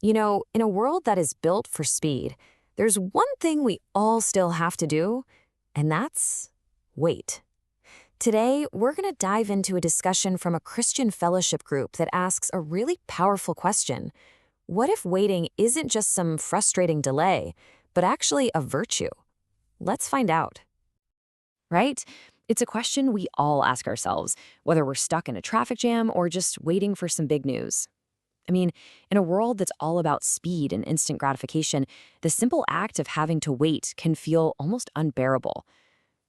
In a world that is built for speed, there's one thing we all still have to do, and that's wait. Today, we're going to dive into a discussion from a Christian fellowship group that asks a really powerful question. What if waiting isn't just some frustrating delay, but actually a virtue? Let's find out. Right? It's a question we all ask ourselves, whether we're stuck in a traffic jam or just waiting for some big news. In a world that's all about speed and instant gratification, the simple act of having to wait can feel almost unbearable.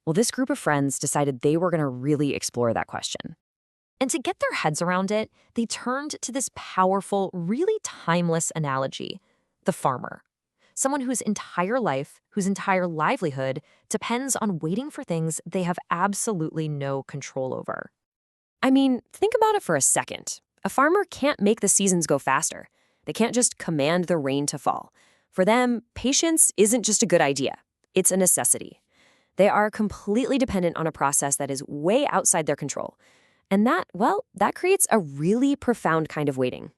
Well, this group of friends decided they were going to really explore that question. And to get their heads around it, they turned to this powerful, really timeless analogy: the farmer. Someone whose entire life, whose entire livelihood depends on waiting for things they have absolutely no control over. Think about it for a second. A farmer can't make the seasons go faster. They can't just command the rain to fall. For them, patience isn't just a good idea. It's a necessity. They are completely dependent on a process that is way outside their control. And that creates a really profound kind of waiting.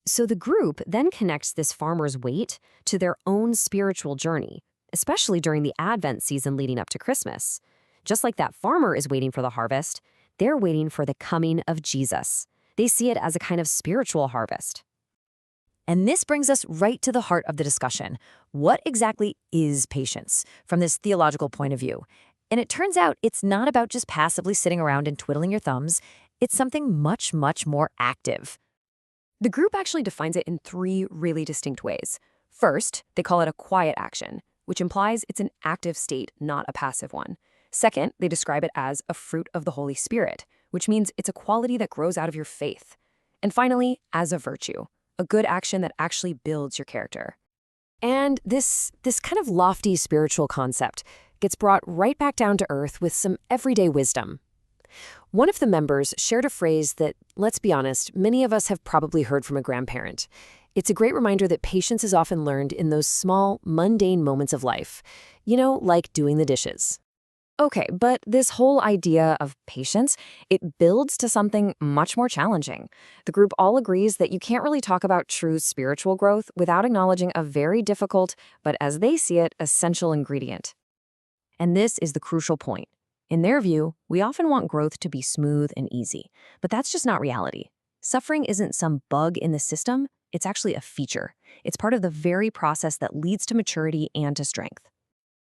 So the group then connects this farmer's wait to their own spiritual journey, especially during the Advent season leading up to Christmas. Just like that farmer is waiting for the harvest, they're waiting for the coming of Jesus. They see it as a kind of spiritual harvest. And this brings us right to the heart of the discussion. What exactly is patience from this theological point of view? And it turns out it's not about just passively sitting around and twiddling your thumbs. It's something much, much more active. The group actually defines it in three really distinct ways. First, they call it a quiet action, which implies it's an active state, not a passive one. Second, they describe it as a fruit of the Holy Spirit, which means it's a quality that grows out of your faith. And finally, as a virtue, a good action that actually builds your character. And this kind of lofty spiritual concept gets brought right back down to earth with some everyday wisdom. One of the members shared a phrase that, let's be honest, many of us have probably heard from a grandparent. It's a great reminder that patience is often learned in those small, mundane moments of life, like doing the dishes. Okay, but this whole idea of patience, it builds to something much more challenging. The group all agrees that you can't really talk about true spiritual growth without acknowledging a very difficult, but as they see it, essential ingredient. And this is the crucial point. In their view, we often want growth to be smooth and easy, but that's just not reality. Suffering isn't some bug in the system, it's actually a feature. It's part of the very process that leads to maturity and to strength.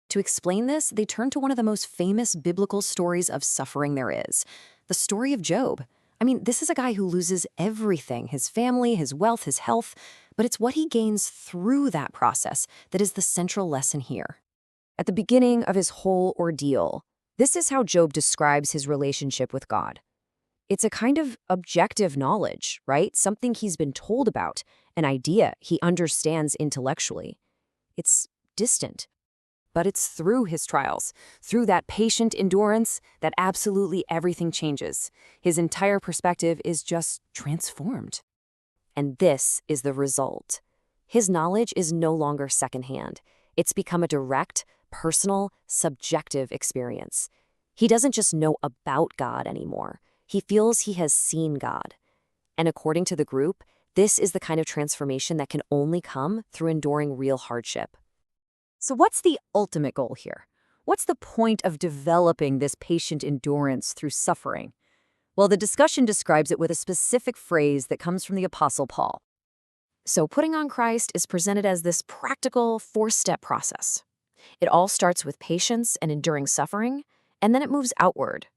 To explain this, they turn to one of the most famous biblical stories of suffering there is, the story of Job. This is a guy who loses everything, his family, his wealth, his health, but it's what he gains through that process that is the central lesson here. At the beginning of his whole ordeal, this is how Job describes his relationship with God. It's a kind of objective knowledge, right? Something he's been told about, an idea he understands intellectually. It's distant. But it's through his trials, through that patient endurance, that absolutely everything changes. His entire perspective is just transformed. And this is the result. His knowledge is no longer secondhand. It's become a direct, personal, subjective experience. He doesn't just know about God anymore. He feels he has seen God. And according to the group, this is the kind of transformation that can only come through enduring real hardship. So what's the ultimate goal here? What's the point of developing this patient endurance through suffering? Well, the discussion describes it with a specific phrase that comes from the Apostle Paul. So putting on Christ is presented as this practical four-step process. It all starts with patience and enduring suffering, and then it moves outward.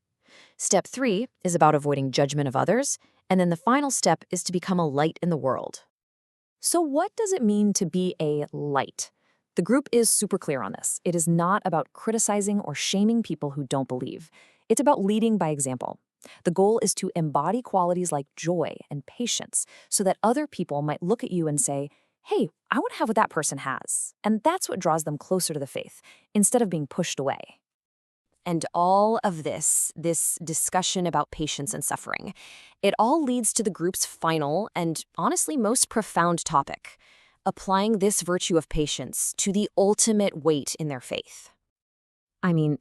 Step 3 is about avoiding judgment of others, and then the final step is to become a light in the world. So what does it mean to be a light? The group is super clear on this. It is not about criticizing or shaming people who don't believe. It's about leading by example. The goal is to embody qualities like joy and patience so that other people might look at you and say, hey, I want to have what that person has. And that's what draws them closer to the faith, instead of being pushed away. And all of this discussion about patience and suffering, it all leads to the group's final and honestly most profound topic: applying this virtue of patience to the ultimate weight in their faith.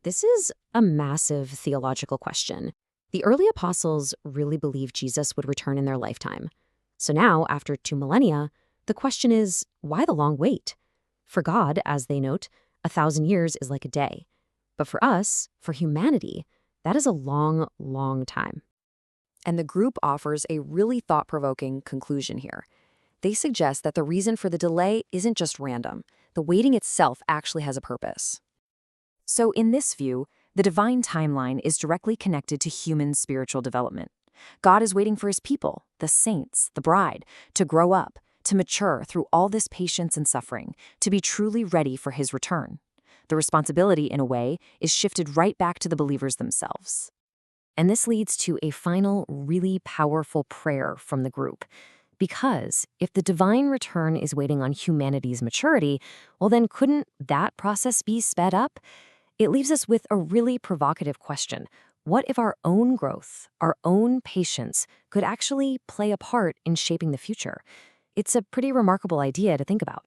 This is a massive theological question. The early apostles really believed Jesus would return in their lifetime. So now, after 2 millennia, The question is, why the long wait? For God, as they note, 1,000 years is like a day. But for us, for humanity, that is a long, long time. And the group offers a really thought-provoking conclusion here. They suggest that the reason for the delay isn't just random. The waiting itself actually has a purpose. So in this view, the divine timeline is directly connected to human spiritual development. God is waiting for his people, the saints, the bride, to grow up, to mature through all this patience and suffering, to be truly ready for his return. The responsibility, in a way, is shifted right back to the believers themselves. And this leads to a final, really powerful prayer from the group. Because if the divine return is waiting on humanity's maturity, well then couldn't that process be sped up? It leaves us with a really provocative question. What if our own growth, our own patience, could actually play a part in shaping the future? It's a pretty remarkable idea to think about.